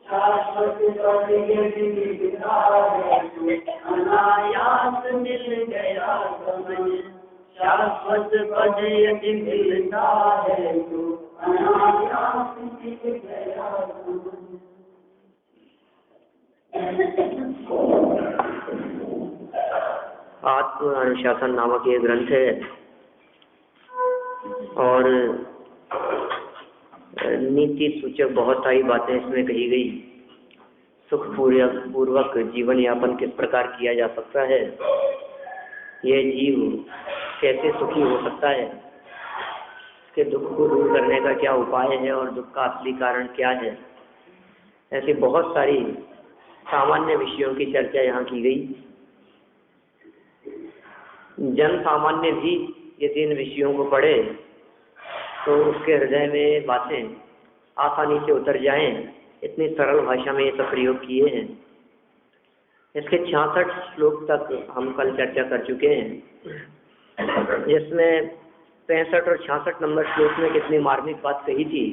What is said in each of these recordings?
शाश्वत पद यदि मिलता है तो अनायास मिल गया समझ। शाश्वत पद यदि मिलता है तो अनायास मिल गया समझ। आत्म अनुशासन नामक ये ग्रंथ है और नीति सूचक बहुत सारी बातें इसमें कही गई। सुख पूर्वक जीवन यापन किस प्रकार किया जा सकता है, यह जीव कैसे सुखी हो सकता है, इसके दुख को दूर करने का क्या उपाय है और दुख का असली कारण क्या है, ऐसी बहुत सारी सामान्य विषयों की चर्चा यहाँ की गई। जन सामान्य भी यदि इन विषयों को पढ़े तो उसके हृदय में बातें आसानी से उतर जाएं। इतनी सरल भाषा में ये सब प्रयोग किए हैं। इसके 66 श्लोक तक हम कल चर्चा कर चुके हैं, जिसमें 65 और 66 नंबर श्लोक में कितनी मार्मिक बात कही थी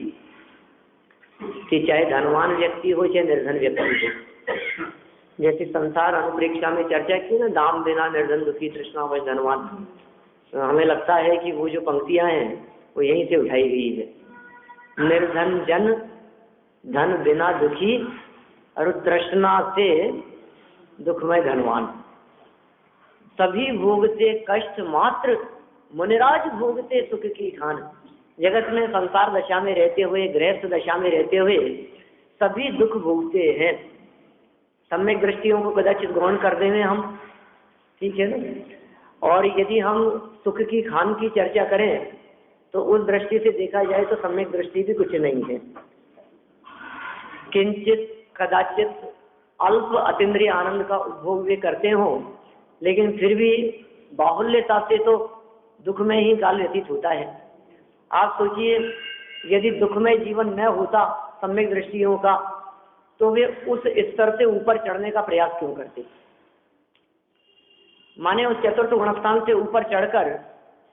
कि चाहे धनवान व्यक्ति हो चाहे निर्धन व्यक्ति हो। जैसे संसार अनुप्रेक्षा में चर्चा की ना, दाम बिना निर्धन दुखी तृष्णा वह धनवान। हमें लगता है कि वो जो पंक्तियां हैं वो यहीं से उठाई गई है। निर्धन जन धन बिना दुखी और तृष्णा से दुखमय धनवान। सभी भोगते कष्ट मात्र मुनिराज भोगते सुख की खान। जगत में संसार दशा में रहते हुए, गृहस्थ दशा में रहते हुए सभी दुख भोगते हैं। सम्यक दृष्टियों को कदाचित ग्रहण कर देंगे हम, ठीक है ना। और यदि हम सुख की खान की चर्चा करें तो उस दृष्टि से देखा जाए तो सम्यक दृष्टि भी कुछ नहीं है। किंचित कदाचित अल्प अतीन्द्रिय आनंद का उपभोग वे करते हो, लेकिन फिर भी बाहुल्यता से तो दुख में ही काल व्यतीत होता है। आप सोचिए, यदि दुखमय जीवन न होता सम्यक दृष्टियों का, तो वे उस स्तर से ऊपर चढ़ने का प्रयास क्यों करते। माने उस चतुर्थ गुणस्थान से ऊपर चढ़कर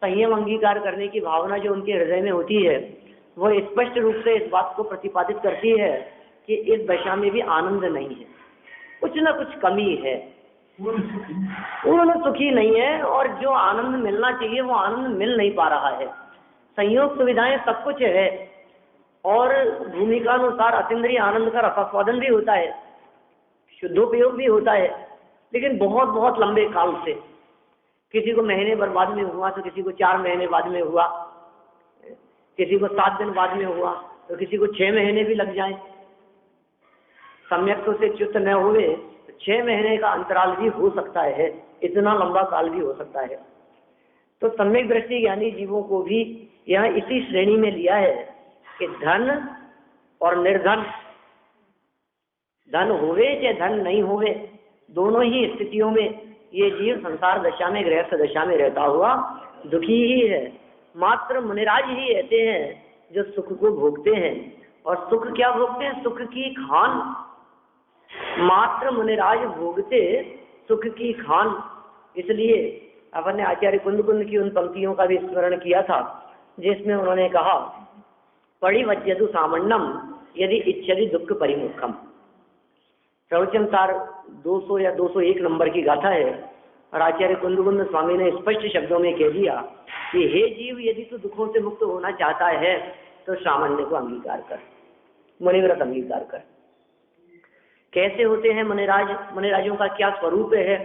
संयम अंगीकार करने की भावना जो उनके हृदय में होती है, वो स्पष्ट रूप से इस बात को प्रतिपादित करती है कि इस दशा में भी आनंद नहीं है, कुछ न कुछ कमी है, पूर्ण सुखी नहीं है, और जो आनंद मिलना चाहिए वो आनंद मिल नहीं पा रहा है। संयोग सुविधाएं सब कुछ है और भूमिका अनुसार अतीन्द्रिय आनंद का रसास्वादन भी होता है, शुद्धोपयोग भी होता है, लेकिन बहुत बहुत लंबे काल से। किसी को महीने भर बाद में हुआ तो किसी को 4 महीने बाद में हुआ, किसी को 7 दिन बाद में हुआ तो किसी को 6 महीने भी लग जाए। सम्यक से च्युत न हुए तो 6 महीने का अंतराल भी हो सकता है, इतना लंबा काल भी हो सकता है। तो सम्यक दृष्टि ज्ञानी जीवों को भी यहाँ इसी श्रेणी में लिया है कि धन और निर्धन, धन होवे चाहे धन नहीं होवे, दोनों ही स्थितियों में ये जीव संसार दशा में, गृहस्थ दशा में रहता हुआ दुखी ही है। मात्र मुनिराज ही ऐसे हैं जो सुख को भोगते हैं। और सुख क्या भोगते हैं? सुख की खान। मात्र मुनिराज भोगते सुख की खान। इसलिए अपन ने आचार्य कुंद की उन पंक्तियों का भी स्मरण किया था, जिसमें उन्होंने कहा, परिवज्यतु सामन्नम यदि इच्छति दुख परिमुखम। प्रवचन सार 200 या 201 नंबर की गाथा है, और आचार्य कुंद स्वामी ने स्पष्ट शब्दों में कह दिया कि हे जीव, यदि तू दुखों से मुक्त होना चाहता है तो सामान्य को अंगीकार कर, मुनिव्रत अंगीकार कर। कैसे होते हैं मुनिराज? मुनिराजों का क्या स्वरूप है?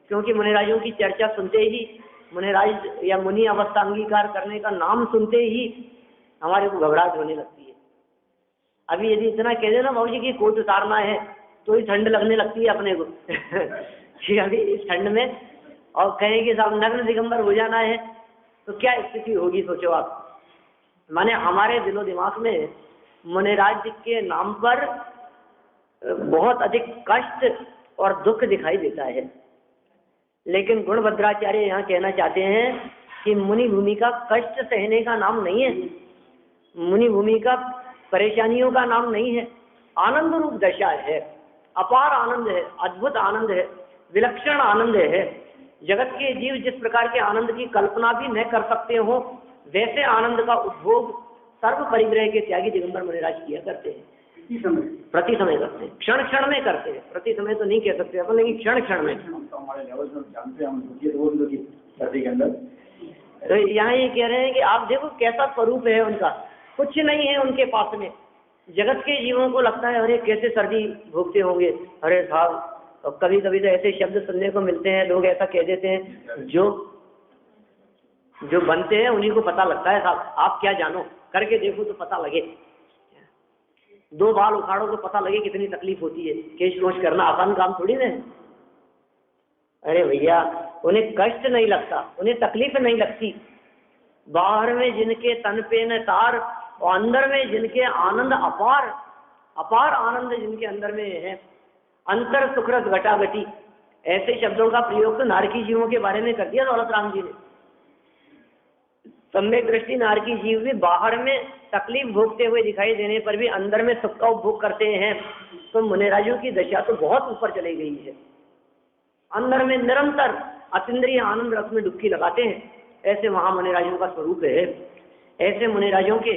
क्योंकि मुनिराजों की चर्चा सुनते ही, मुनिराज या मुनि अवस्था अंगीकार करने का नाम सुनते ही हमारे को घबराहट होने लगती है। अभी यदि इतना कह देना बाबू जी की कोट उतारना है तो ही ठंड लगने लगती है अपने को कि अभी इस ठंड में, और कहें कि साहब नग्न दिगंबर हो जाना है तो क्या स्थिति होगी, सोचो आप। माने हमारे दिलो दिमाग में मुनिराज के नाम पर बहुत अधिक कष्ट और दुख दिखाई देता है। लेकिन गुणभद्राचार्य यहाँ कहना चाहते हैं कि मुनि भूमि का कष्ट सहने का नाम नहीं है, मुनि भूमि का परेशानियों का नाम नहीं है, आनंद रूप दशा है, अपार आनंद है, अद्भुत आनंद है। विलक्षण आनंद है। जगत के जीव जिस प्रकार के आनंद की कल्पना भी न कर सकते हो, वैसे आनंद का उपभोग सर्व परिग्रह के त्यागी दिगंबर मुनिराज किया करते हैं। प्रति समय करते हैं, क्षण क्षण में करते हैं। प्रति समय तो नहीं कह सकते अपन, लेकिन क्षण क्षण में। तो यहाँ ये कह रहे हैं कि आप देखो कैसा स्वरूप है उनका, कुछ नहीं है उनके पास में। जगत के जीवों को लगता है अरे कैसे सर्दी भोगते होंगे, अरे साहब। और कभी कभी तो ऐसे शब्द सुनने को मिलते हैं, लोग ऐसा कह देते हैं, जो बनते हैं उन्हीं को पता लगता है। साहब आप क्या जानो, करके देखो तो पता लगे। 2 बाल उखाड़ो तो पता लगे कितनी तकलीफ होती है। केश रोज करना आसान काम थोड़ी ना। अरे भैया, उन्हें कष्ट नहीं लगता, उन्हें तकलीफ नहीं लगती। बाहर में जिनके तन पे न तार और अंदर में जिनके आनंद अपार अपार आनंद जिनके अंदर में है, अंतर सुखरस घटाघटी, ऐसे शब्दों का प्रयोग तो नारकी जीवों के बारे में कर दिया दौलत राम जी ने। सम्यक दृष्टि नारकी जीव भी बाहर में तकलीफ भोगते हुए दिखाई देने पर भी अंदर में सुख का उपभोग करते हैं। तो मुनिराजों की दशा तो बहुत ऊपर चली गई है, अंदर में निरंतर अतीन्द्रिय आनंद रस में डुबकी लगाते हैं। ऐसे महामुनिराजों का स्वरूप है। ऐसे मुनिराजों के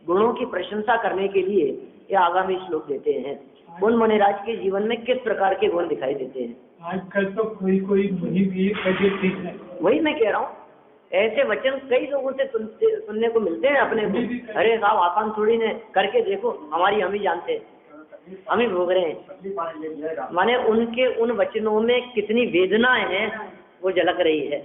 गुणों की प्रशंसा करने के लिए ये आगामी श्लोक देते हैं। उन मुनिराज के जीवन में किस प्रकार के गुण दिखाई देते हैं। आजकल तो कोई मुनि भी ठीक है। वही मैं कह रहा हूँ, ऐसे वचन कई लोगों से सुनने को मिलते हैं अपने को। अरे साहब आसान थोड़ी ने, करके देखो, हमारी हम ही जानते हैं, हम ही भोग रहे हैं। माने उनके उन वचनों में कितनी वेदना है वो झलक रही है।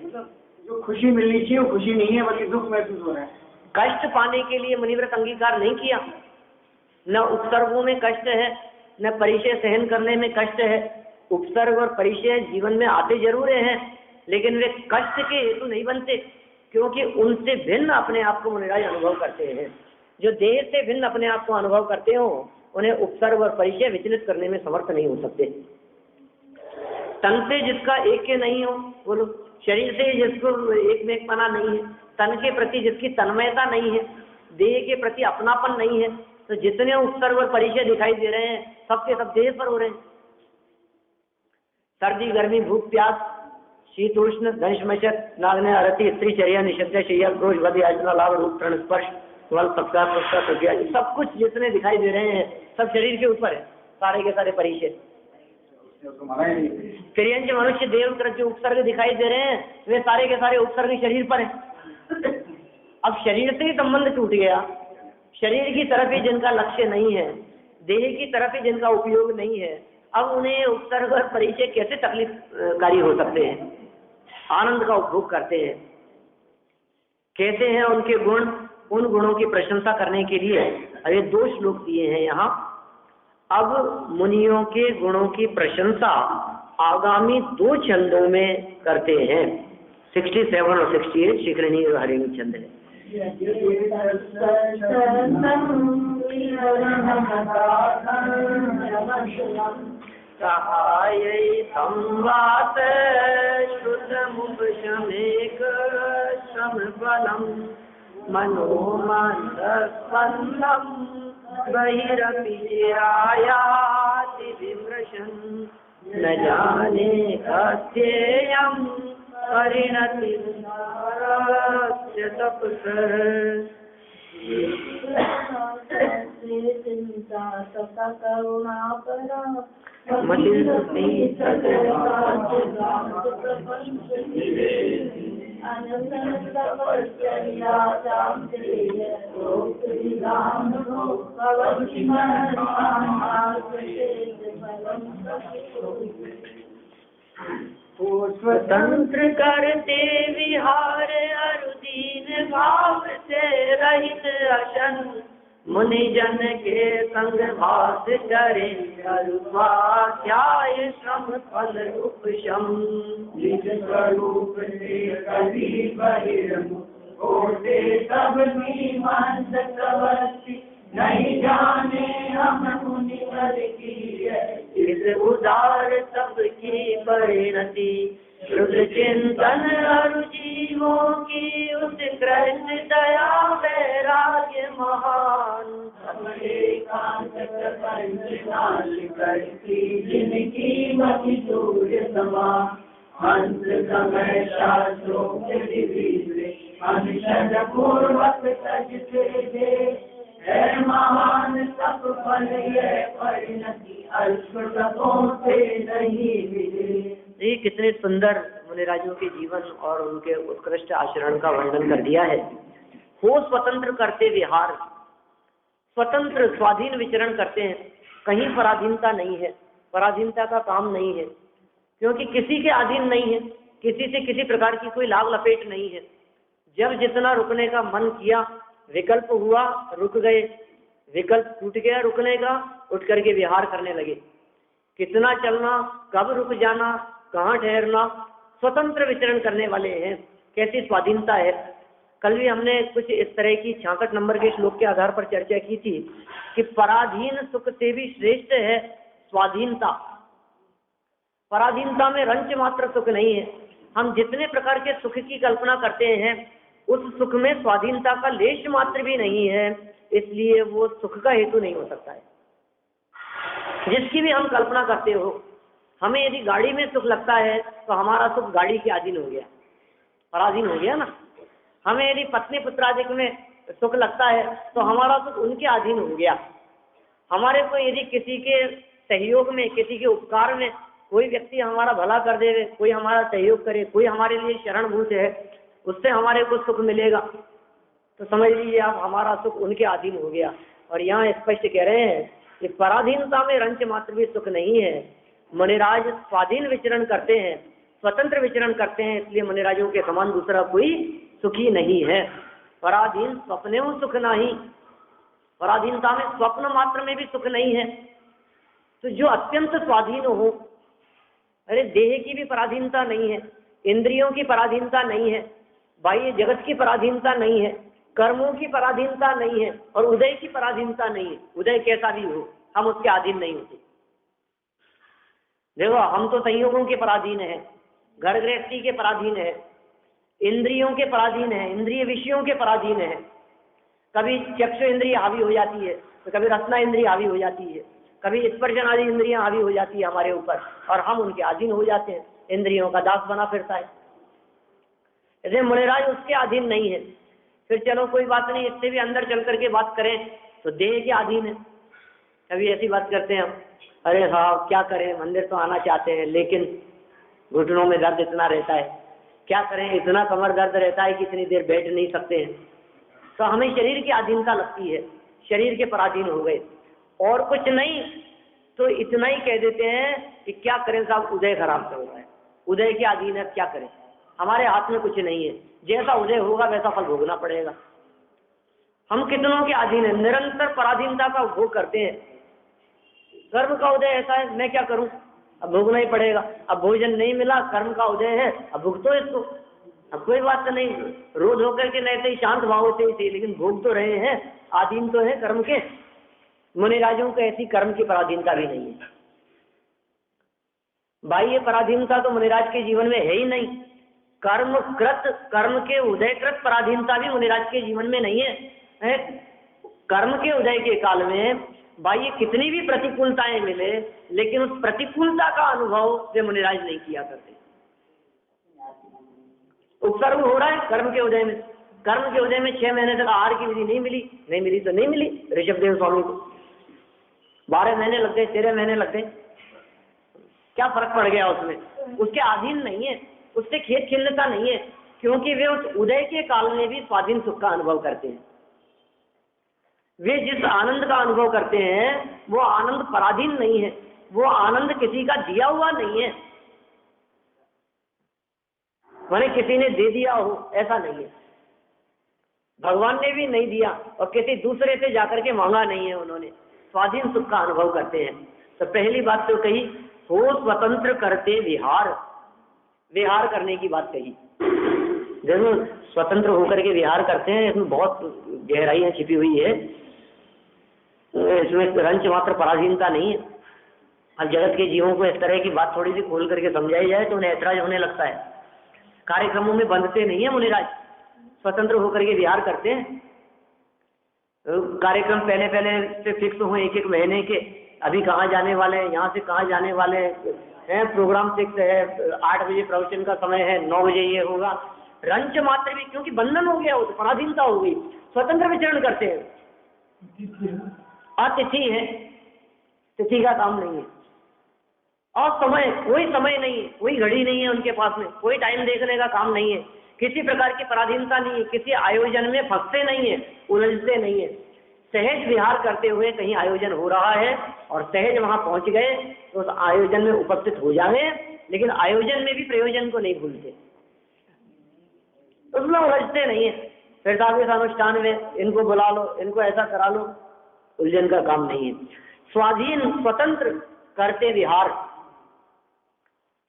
जो खुशी मिलनी चाहिए वो खुशी नहीं है, बल्कि दुख महसूस हो रहा है। कष्ट पाने के लिए मुनिव्रत अंगीकार नहीं किया। न उपसर्गों में कष्ट है, न परिचय सहन करने में कष्ट है। उपसर्ग और परिचय जीवन में आते जरूर हैं, लेकिन वे कष्ट के हेतु नहीं बनते, क्योंकि उनसे भिन्न अपने आप को मुनिराज अनुभव करते हैं। जो देह से भिन्न अपने आप को अनुभव करते हो, उन्हें उपसर्ग और परिचय विचलित करने में समर्थ नहीं हो सकते। तन से जिसका एक के नहीं हो, बोलो, शरीर से जिसको एक में एक पना नहीं है, तन के प्रति जिसकी तन्मयता नहीं है, देह के प्रति अपनापन नहीं है, तो जितने उपसर्ग और परिचय दिखाई दे रहे हैं सबके सब देह पर हो रहे हैं। सर्दी गर्मी भूख प्यास शीत उष्ण धनुष मचक नागने आरती स्त्री चर्या निषद्ध शैया क्रोश वध याचना लाभ रूप तृण स्पर्श वल सत्कार सब कुछ जितने दिखाई दे रहे हैं सब शरीर के ऊपर है, सारे के सारे परिचय। फिर मनुष्य देव कृत जो उपसर्ग दिखाई दे रहे हैं वे सारे के सारे उपसर्ग शरीर पर है। अब शरीर से ही संबंध टूट गया, शरीर की तरफ ही जिनका लक्ष्य नहीं है, देह की तरफ ही जिनका उपयोग नहीं है, अब उन्हें उपसर्ग और परिचय कैसे तकलीफकारी हो सकते हैं। आनंद का उपभोग करते हैं। कैसे हैं उनके गुण, उन गुणों की प्रशंसा करने के लिए अरे 2 श्लोक दिए हैं यहाँ। अब मुनियों के गुणों की प्रशंसा आगामी 2 छंदों में करते हैं। 67 और 68 शिखरणी और हरिणी छंद है। सहायै संवात शुद्धमुपशमेक समबलं मनोमन्दस्पन्दं बहिरपि चिरायाति विमृशन् न जाने कस्येयं परिणति नरस्य तपसः। स्वतंत्र करते विहार अरुदीन भाव से रहित अशन मुनि जन के संग भास करे अरुपाध्याय श्रम फल उपशम। निज स्वरूप से कभी बहिर्मुख होते सब मीमांसक नहीं जाने हम मुनि वर की इस उदार सबकी परिणति, शुद्ध चिंतन अरु जीवों की उत्कृष्ट दया वैराग्य महान, एकांत प्रपंच नाश करती जिनकी मति सूर्य समान, अंत समय शास्त्रों के विविध अनुषद पूर्वक सजते दे, है महान तप फल यह परिणति, अल्प तपों से नहीं मिले। ये कितने सुंदर मुनिराजों के जीवन और उनके उत्कृष्ट आचरण का वर्णन कर दिया है। हो स्वतंत्र करते विहार, स्वतंत्र स्वाधीन विचरण करते हैं, कहीं पराधीनता नहीं है, पराधीनता का काम नहीं है, क्योंकि किसी के अधीन नहीं है, किसी से किसी प्रकार की कोई लाग लपेट नहीं है। जब जितना रुकने का मन किया, विकल्प हुआ, रुक गए, विकल्प टूट गया रुकने का, उठ करके विहार करने लगे। कितना चलना, कब रुक जाना, कहाँ ठहरना, स्वतंत्र विचरण करने वाले हैं। कैसी स्वाधीनता है। कल भी हमने कुछ इस तरह की 66 नंबर के श्लोक के आधार पर चर्चा की थी कि पराधीन सुख से भी श्रेष्ठ है स्वाधीनता। पराधीनता में रंच मात्र सुख नहीं है। हम जितने प्रकार के सुख की कल्पना करते हैं, उस सुख में स्वाधीनता का लेश मात्र भी नहीं है, इसलिए वो सुख का हेतु नहीं हो सकता है। जिसकी भी हम कल्पना करते हो, हमें यदि गाड़ी में सुख लगता है तो हमारा सुख गाड़ी के अधीन हो गया, पराधीन हो गया ना। हमें यदि पत्नी पुत्रादिक में सुख लगता है तो हमारा सुख उनके अधीन हो गया। हमारे को यदि किसी के सहयोग में, किसी के उपकार में कोई व्यक्ति हमारा भला कर दे, कोई हमारा सहयोग करे, कोई हमारे लिए शरणभूत है, उससे हमारे को सुख मिलेगा, तो समझ लीजिए आप हमारा सुख उनके अधीन हो गया। और यहाँ स्पष्ट कह रहे हैं कि पराधीनता में रंच मात्र भी सुख नहीं है। मुनिराज स्वाधीन विचरण करते हैं, स्वतंत्र विचरण करते हैं, इसलिए मुनिराजों के समान दूसरा कोई सुखी नहीं है। पराधीन स्वप्ने सुख नहीं, पराधीनता में स्वप्न मात्र में भी सुख नहीं है। तो जो अत्यंत स्वाधीन हो, अरे देह की भी पराधीनता नहीं है, इंद्रियों की पराधीनता नहीं है, बाह्य जगत की पराधीनता नहीं है, कर्मों की पराधीनता नहीं है, और उदय की पराधीनता नहीं है। उदय कैसा भी हो, हम उसके अधीन नहीं होते। देखो, हम तो संयोगों के पराधीन है, घर गृहस्थी के पराधीन है, इंद्रियों के पराधीन है, इंद्रिय विषयों के पराधीन है। कभी चक्षु इंद्रिय हावी हो जाती है, तो कभी रसना इंद्रिय हावी हो जाती है, कभी स्पर्शन आदि इंद्रियां हावी हो जाती है हमारे ऊपर, और हम उनके अधीन हो जाते हैं, इंद्रियों का दास बना फिरता है। इसलिए मुनिराज उसके अधीन नहीं है। फिर चलो कोई बात नहीं, इससे भी अंदर चल करके बात करें तो देह के अधीन है। कभी ऐसी बात करते हैं हम, अरे हाँ क्या करें, मंदिर तो आना चाहते हैं, लेकिन घुटनों में दर्द इतना रहता है, क्या करें, इतना कमर दर्द रहता है कि इतनी देर बैठ नहीं सकते हैं। तो हमें शरीर की अधीनता लगती है, शरीर के पराधीन हो गए, और कुछ नहीं तो इतना ही कह देते हैं कि क्या करें साहब, उदय खराब चल रहा है, उदय के अधीन है, क्या करें, हमारे हाथ में कुछ नहीं है, जैसा उदय होगा वैसा फल भोगना पड़ेगा। हम कितनों के अधीन है, निरंतर पराधीनता का उपभोग करते हैं। कर्म का उदय ऐसा है, मैं क्या करूं, अब भोगना ही पड़ेगा। अब भोजन नहीं मिला, कर्म का उदय है, अब भुगतो इसको, अब कोई बात नहीं, रोज होकर के नहीं ही शांत भाव से ही, लेकिन भोग तो रहे हैं, अधीन तो है कर्म के। मुनिराजों को ऐसी कर्म की पराधीनता भी नहीं है। बाह्य पराधीनता तो मुनिराज के जीवन में है ही नहीं। कर्म के उदयकृत पराधीनता भी मुनिराज के जीवन में नहीं है। कर्म के उदय के काल में बाह्य कितनी भी प्रतिकूलताएं मिले, लेकिन उस प्रतिकूलता का अनुभव वे मुनिराज नहीं किया करते। उपसर्ग हो रहा है कर्म के उदय में, कर्म के उदय में 6 महीने तक आहार की विधि नहीं मिली तो नहीं मिली ऋषभदेव स्वामी को। 12 महीने लग गए, 13 महीने लग गए, क्या फर्क पड़ गया उसमें, उसके अधीन नहीं है, उससे खेत खिलता नहीं है, क्योंकि वे उस उदय के काल में भी स्वाधीन सुख का अनुभव करते हैं। वे जिस आनंद का अनुभव करते हैं वो आनंद पराधीन नहीं है, वो आनंद किसी का दिया हुआ नहीं है, माने किसी ने दे दिया हो ऐसा नहीं है। भगवान ने भी नहीं दिया और किसी दूसरे से जाकर के मांगा नहीं है, उन्होंने स्वाधीन सुख का अनुभव करते हैं। तो पहली बात तो कही, हो स्वतंत्र करते विहार करने की बात कही। जरूर स्वतंत्र होकर के विहार करते हैं, इसमें बहुत गहराइयां छिपी हुई है। इसमें रंच मात्र पराधीनता नहीं है, अब जगत के जीवों को इस तरह की बात थोड़ी सी खोल करके समझाई जाए तो उन्हें ऐतराज होने लगता है। कार्यक्रमों में बंधते नहीं है मुनिराज, स्वतंत्र होकर के विहार करते हैं। कार्यक्रम पहले से फिक्स हुए, एक एक महीने के, अभी कहाँ जाने वाले हैं, यहाँ से कहाँ जाने वाले हैं, प्रोग्राम फिक्स है, 8 बजे प्रवचन का समय है, 9 बजे ये होगा। रंच मात्र भी, क्योंकि बंधन हो गया, तो पराधीनता हो गई, स्वतंत्र विचरण करते हैं। अतिथि है, तिथि का काम नहीं है, और कोई समय नहीं है, कोई घड़ी नहीं है उनके पास में, कोई टाइम देखने का काम नहीं है, किसी प्रकार की पराधीनता नहीं है, किसी आयोजन में फंसते नहीं है, उलझते नहीं है। सहज विहार करते हुए कहीं आयोजन हो रहा है और सहज वहां पहुंच गए तो उस आयोजन में उपस्थित हो जाए, लेकिन आयोजन में भी प्रयोजन को नहीं भूलते, उसमें उलझते नहीं है। फिर साथ इस अनुष्ठान में इनको बुला लो, इनको ऐसा करा लो, उलझन का काम नहीं है। स्वाधीन स्वतंत्र करते विहार,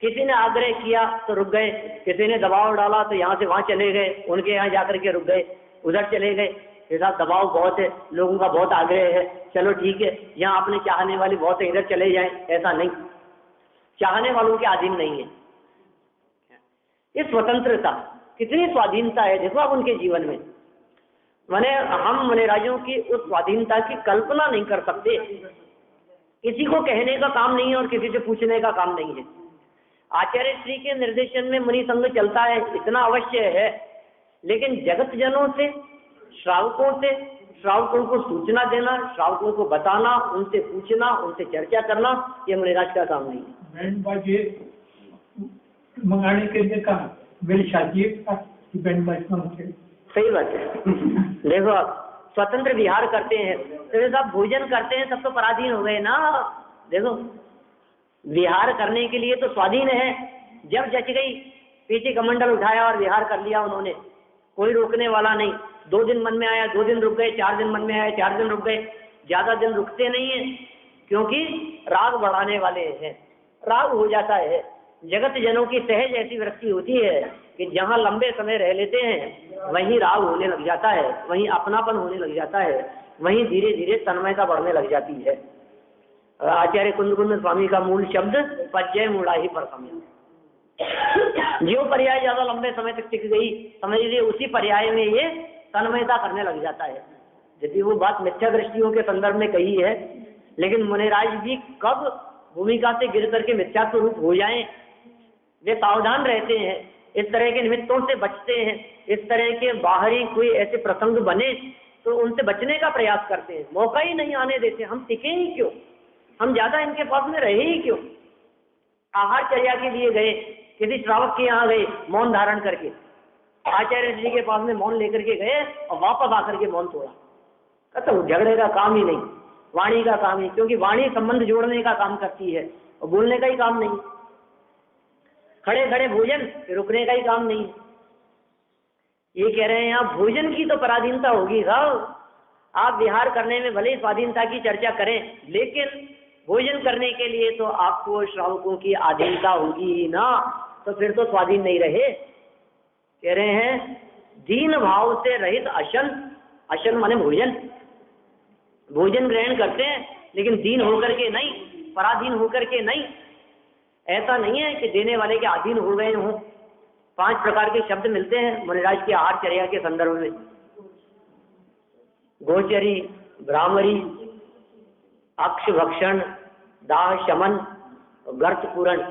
किसी ने आग्रह किया तो रुक गए, किसी ने दबाव डाला तो यहाँ से वहां चले गए, उनके यहाँ जाकर के रुक गए, उधर चले गए, के साथ दबाव बहुत है, लोगों का बहुत आग्रह है, चलो ठीक है, यहाँ अपने चाहने वाले बहुत है, इधर चले जाएं, ऐसा नहीं, चाहने वालों के अधीन नहीं है। ये स्वतंत्रता, कितनी स्वाधीनता है देखो आप उनके जीवन में। माने हम मुनिराजों की उस स्वाधीनता की कल्पना नहीं कर सकते। किसी को कहने का काम नहीं है और किसी से पूछने का काम नहीं है। आचार्य श्री के निर्देशन में मुनि संघ चलता है, इतना अवश्य है, लेकिन जगत जनों से, श्रावकों को सूचना देना, श्रावकों को बताना, उनसे पूछना, उनसे चर्चा करना, ये मुनिराज का काम नहीं है। बैंड बाजे मंगाने के लिए कहा, मेरी शादी बैंड बाजे मंगाते, सही बात है। देखो आप स्वतंत्र विहार करते हैं तो सब भोजन करते हैं, सब तो पराधीन हो गए ना। देखो विहार करने के लिए तो स्वाधीन है, जब जच गई पीछे कमंडल उठाया और विहार कर लिया उन्होंने, कोई रोकने वाला नहीं। 2 दिन मन में आया 2 दिन रुक गए, 4 दिन मन में आया 4 दिन रुक गए, ज्यादा दिन रुकते नहीं है, क्योंकि राग बढ़ाने वाले हैं, राग हो जाता है। जगत जनों की सहज ऐसी वृत्ति होती है कि जहाँ लंबे समय रह लेते हैं वहीं राग होने लग जाता है, वहीं अपनापन होने लग जाता है, वहीं धीरे धीरे तन्मयता बढ़ने लग जाती है। आचार्य कुंद स्वामी का मूल शब्द पज्जय मूढ़ा ही पर समय, जो पर्याय ज्यादा लंबे समय तक टिक गई, समझ लीजिए उसी पर्याय में ये तन्मयता करने लग जाता है। यदि वो बात मिथ्या दृष्टियों के संदर्भ में कही है, लेकिन मुनिराज जी कब भूमिका से गिर करके मिथ्यात्व रूप हो जाएं, वे सावधान रहते हैं, इस तरह के निमित्तों से बचते हैं, इस तरह के बाहरी कोई ऐसे प्रसंग बने तो उनसे बचने का प्रयास करते हैं, मौका ही नहीं आने देते। हम टिके ही क्यों, हम ज्यादा इनके पास में रहे ही क्यों। आहार चर्या के लिए गए, किसी श्रावक के यहाँ गए मौन धारण करके, आचार्य जी के पास में मौन लेकर के गए और वापस आकर के मौन तोड़ा। कहता झगड़े का काम ही नहीं, वाणी का काम ही, क्योंकि वाणी संबंध जोड़ने का काम करती है और बोलने का ही काम नहीं। खड़े खड़े भोजन, रुकने का ही काम नहीं। ये कह रहे हैं यहाँ भोजन की तो पराधीनता होगी साहब, आप विहार करने में भले ही स्वाधीनता की चर्चा करें, लेकिन भोजन करने के लिए तो आपको श्रावकों की अधीनता होगी ही ना, तो फिर तो स्वाधीन नहीं रहे। कह रहे हैं दीन भाव से रहित अशन, अशन माने भोजन, भोजन ग्रहण करते हैं लेकिन दीन होकर के नहीं, पराधीन होकर के नहीं। ऐसा नहीं है कि देने वाले के अधीन हो गए हों। 5 प्रकार के शब्द मिलते हैं मुनिराज की आहार चर्या के संदर्भ में, गोचरी, भ्रामरी, अक्ष भक्षण, दाह शमन, गर्त पूरण।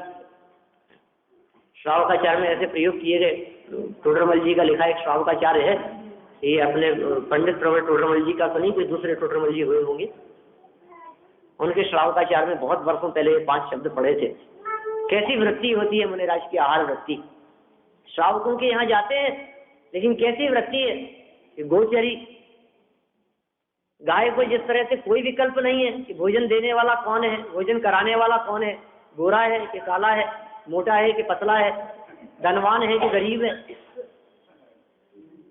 श्रावकाचार में ऐसे प्रयोग किए गए। टोडरमल जी का लिखा एक श्रावकाचार्य है, ये अपने पंडित प्रवर टोडरमल जी का तो नहीं, कोई दूसरे टोडरमल जी हुए होंगे, उनके श्रावकाचार में बहुत वर्षों पहले 5 शब्द पढ़े थे। कैसी वृत्ति होती है मुनिराज की आहार वृत्ति। श्रावकों के यहाँ जाते हैं लेकिन कैसी वृत्ति है कि गोचरी, गाय को जिस तरह से कोई विकल्प नहीं है कि भोजन देने वाला कौन है, भोजन कराने वाला कौन है, गोरा है कि काला है, मोटा है कि पतला है, धनवान है कि गरीब है।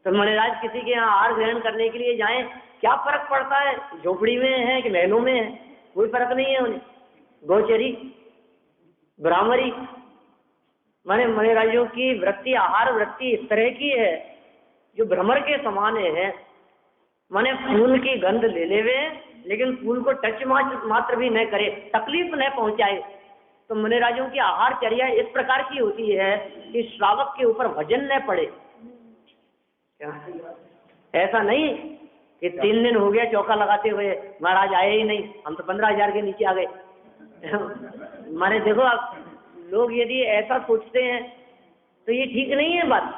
तो मुनिराज किसी के यहाँ आहार ग्रहण करने के लिए जाएं, क्या फर्क पड़ता है झोपड़ी में है कि महलों में है, कोई फर्क नहीं है उन्हें। गोचरी, भ्रामरी माने मुनिराजों की वृत्ति, आहार वृत्ति इस तरह की है जो भ्रमर के समान है। माने फूल की गंध ले लेवे लेकिन फूल को टच मात्र भी न करे, तकलीफ न पहुंचाए। तो मुनिराजों की आहार चर्या इस प्रकार की होती है कि श्रावक के ऊपर वजन न पड़े। क्या ऐसा नहीं कि 3 दिन हो गया चौका लगाते हुए, महाराज आए ही नहीं, हम तो 15,000 के नीचे आ गए। माने देखो, आप लोग यदि ऐसा सोचते हैं तो ये ठीक नहीं है बात।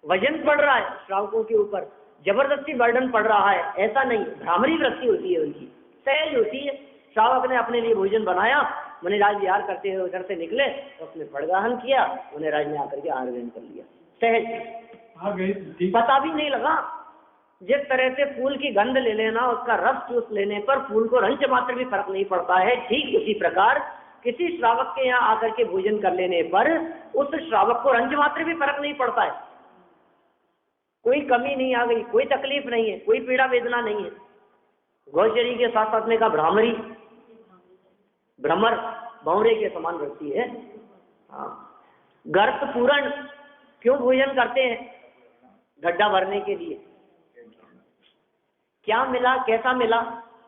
वजन पड़ रहा है श्रावकों के ऊपर, जबरदस्ती बर्डन पड़ रहा है, ऐसा नहीं। भ्रामरी वृत्ति होती है उनकी, सहज होती है। श्रावक ने अपने लिए भोजन बनाया, मुनिराज विहार करते हुए उधर से निकले तो उसने फड़गाहन किया, मुनिराज ने आकर के आहार ग्रहण कर लिया, सहज, पता भी नहीं लगा। जिस तरह से फूल की गंध ले लेना, उसका रस चूस लेने पर फूल को रंच मात्र भी फर्क नहीं पड़ता है, ठीक उसी प्रकार किसी श्रावक के यहाँ आकर के भोजन कर लेने पर उस श्रावक को रंच मात्र भी फर्क नहीं पड़ता है। कोई कमी नहीं आ गई, कोई तकलीफ नहीं है, कोई पीड़ा वेदना नहीं है। गौचरी के साथ साथ में का भ्रामरी, भ्रमर, भौरे के समान वृत्ति है। हाँ, गर्त पूरण क्यों भोजन करते हैं? गड्ढा भरने के लिए। क्या मिला, कैसा मिला?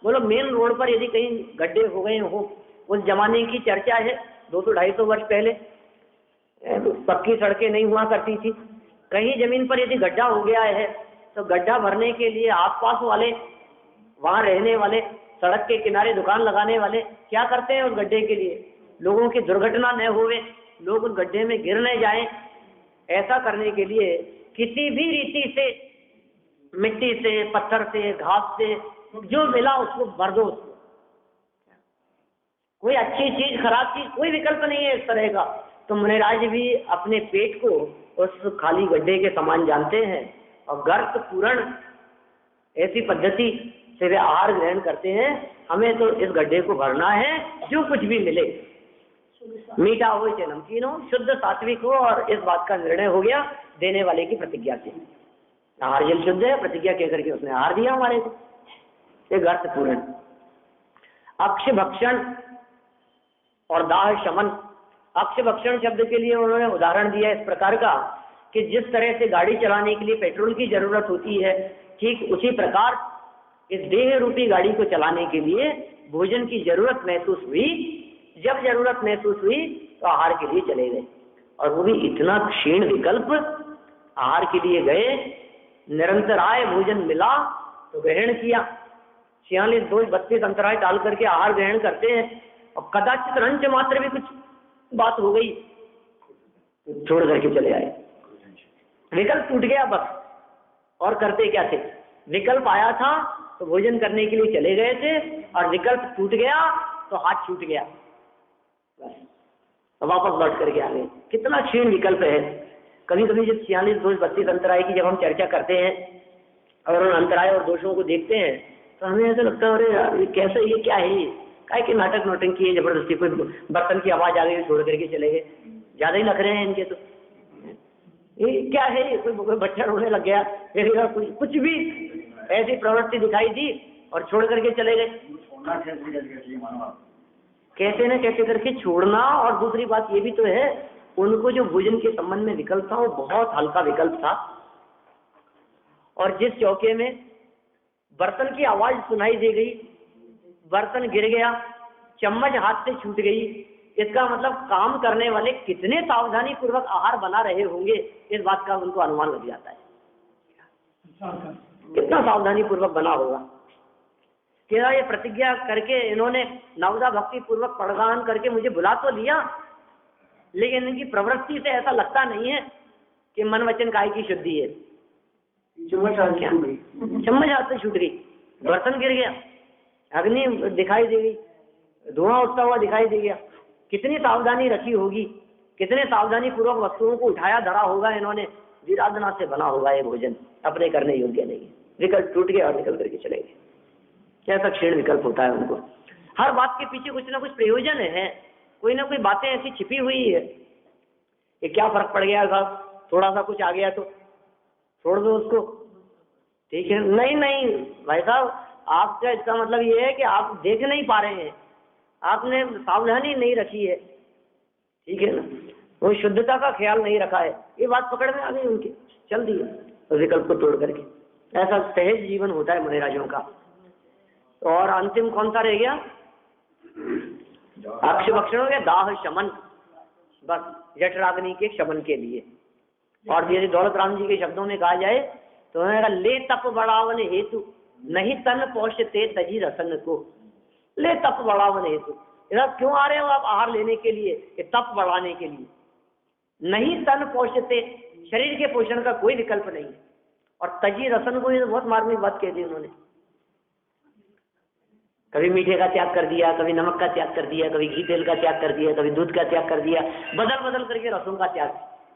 बोलो, मेन रोड पर यदि कहीं गड्ढे हो गए हो, उस जमाने की चर्चा है, 200-250 वर्ष पहले पक्की सड़कें नहीं हुआ करती थी। कहीं जमीन पर यदि गड्ढा हो गया है तो गड्ढा भरने के लिए आसपास वाले, वहां रहने वाले, सड़क के किनारे दुकान लगाने वाले क्या करते हैं? उस गड्ढे के लिए लोगों की दुर्घटना न होवे, लोग उस गड्ढे में गिर न जाएं, ऐसा करने के लिए किसी भी रीति से, मिट्टी से, पत्थर से, घास से, जो मिला उसको भर दो। उसको कोई अच्छी चीज, खराब चीज, कोई विकल्प नहीं है इस तरह का। तो मुनिराज भी अपने पेट को उस खाली गड्ढे के समान जानते हैं और गर्त पूरण ऐसी पद्धति से वे आहार ग्रहण करते हैं। हमें तो इस गड्ढे को भरना है, जो कुछ भी मिले, मीठा हो चाहे नमकीन हो, शुद्ध सात्विक हो। और इस बात का निर्णय हो गया देने वाले की प्रतिज्ञा से। आहार जल शुद्ध है, प्रतिज्ञा कह करके उसने आहार दिया हमारे को। ये गर्त पूरण। अक्ष भक्षण और दाह शमन। अक्ष भक्षण शब्द के लिए उन्होंने उदाहरण दिया इस प्रकार का कि जिस तरह से गाड़ी चलाने के लिए पेट्रोल की जरूरत होती है, ठीक उसी प्रकार इस देह रूपी गाड़ी को चलाने के लिए भोजन की जरूरत महसूस हुई। जब जरूरत महसूस हुई तो आहार के लिए चले गए, और वो भी इतना क्षीण विकल्प। आहार के लिए गए, निरंतर आए, भोजन मिला तो ग्रहण किया। 46 दोष 32 अंतराय डाल करके आहार ग्रहण करते हैं, और कदाचित रंच मात्र भी कुछ बात हो गई तो छोड़ करके चले आए। विकल्प टूट गया बस। और करते क्या थे? विकल्प आया था तो भोजन करने के लिए चले गए थे, और विकल्प टूट गया तो हाथ छूट गया, बस वापस लौट करके आ गए। कितना क्षीण विकल्प है। कभी कभी जब 46 दोष 32 अंतराय की जब हम चर्चा करते हैं और उन अंतराय और दोषों को देखते हैं तो हमें ऐसा लगता है, अरे यार ये कैसे, ये क्या है, ये काय के नाटक नौटंकी है, जबरदस्ती कोई बर्तन की आवाज आ गई छोड़ करके चले गए, ज्यादा ही लग रहे हैं इनके। तो ये क्या है, ये कोई बच्चा रोने लग गया, फिर कुछ भी ऐसी प्रवृत्ति दिखाई दी और छोड़ करके चले गए। कैसे न कैसे करके छोड़ना। और दूसरी बात ये भी तो है, उनको जो भोजन के संबंध में विकल्प था वो बहुत हल्का विकल्प था, और जिस चौके में बर्तन की आवाज सुनाई दे गई, बर्तन गिर गया, चम्मच हाथ से छूट गई, इसका मतलब काम करने वाले कितने सावधानी पूर्वक आहार बना रहे होंगे, इस बात का उनको अनुमान लग जाता है। कितना सावधानी पूर्वक बना होगा। क्या ये प्रतिज्ञा करके इन्होंने नवदा भक्ति पूर्वक प्रदान करके मुझे बुला तो लिया, लेकिन इनकी प्रवृत्ति से ऐसा लगता नहीं है कि मन वचन काय की शुद्धि है। चम्मच हाथ से छूट गई, बर्तन गिर गया, अग्नि दिखाई दे गई, धुआं उठता हुआ दिखाई दे गया। कितनी सावधानी रखी होगी, कितने सावधानी पूर्वक वस्तुओं को उठाया धरा होगा इन्होंने। विराधना से बना होगा ये भोजन, अपने करने योग्य नहीं है। विकल्प टूट गया और निकल करके चले गए। कैसा क्षीण विकल्प होता है उनको। हर बात के पीछे कुछ ना कुछ प्रयोजन है, कोई ना कोई बातें ऐसी छिपी हुई है कि क्या फर्क पड़ गया साहब, थोड़ा सा कुछ आ गया तो छोड़ दो उसको, ठीक है। नहीं नहीं भाई साहब, आपका इसका मतलब ये है कि आप देख नहीं पा रहे हैं, आपने सावधानी नहीं रखी है, ठीक है ना, वो शुद्धता का ख्याल नहीं रखा है। ये बात पकड़ में आ गई उनके, चल दिए तो विकल्प को तोड़ करके। ऐसा सहज जीवन होता है मुनिराजों का। और अंतिम कौन सा रह गया? अक्ष भक्षण हो गया, दाह शमन, बस जठराग्नि के शमन के लिए। और यदि दौलत राम जी के शब्दों में कहा जाए तो उन्होंने कहा, ले तप बढ़ावन हेतु नहीं तन पौषते तजी रसन को। ले तप बढ़ावन हेतु, क्यों आ रहे हो आप आहार लेने के लिए? ये तप बढ़ाने के लिए। नहीं तन पोषते, शरीर के पोषण का कोई विकल्प नहीं है। और तजी रसन को ये बहुत मार्मिक बात कह दी उन्होंने। कभी मीठे का त्याग कर दिया, कभी नमक का त्याग कर दिया, कभी घी तेल का त्याग कर दिया, कभी दूध का त्याग कर दिया, बदल बदल करके रसों का त्याग।